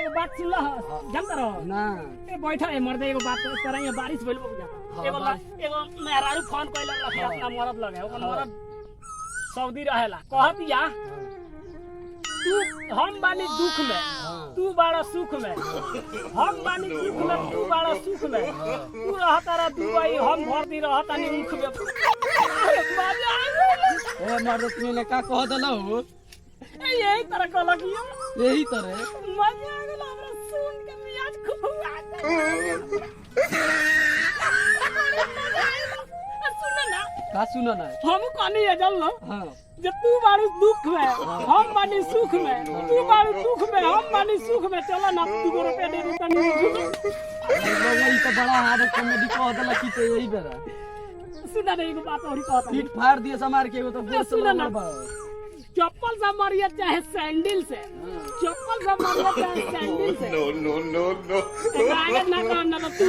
एगो बात सुन ला जानता रहो ना ए बैठा ए मर्दे एगो बात तोरा यहाँ बारिश भइल बुझा एगो मेहरारू फोन कइले रखे अपना मरद लगे ओकर मरद सऊदी रहेला कहतिया तू हम बानी दुख में तू बड़ा सुख में हम बानी दुख में तू बड़ा सुख में तू रहता रह दुबई हम भरती रहता नहीं मुख में ए मर्द तुमने का कह दलो यही तरह कहला कि यही तरह मजा आ गेल हमरा सुन के मियाज खुआ सुन ना का सुनो ना हम कहनी है चल लो हां जब तू बारू दुख में हम बानी सुख में तू बारू दुख में हम बानी सुख में चलो ना 2 रुपया दे दे तनी वही तो बड़ा हार्ड कॉमेडी कह दला कि तो यही बेरा सुना नहीं को बात और कहता पीठ फाड़ दिए समार के वो तो बोल सुना ना चप्पल से मारिया चाहे सैंडल से चप्पल से मारिया चाहे सैंडल से No. आगे ना काम ना तू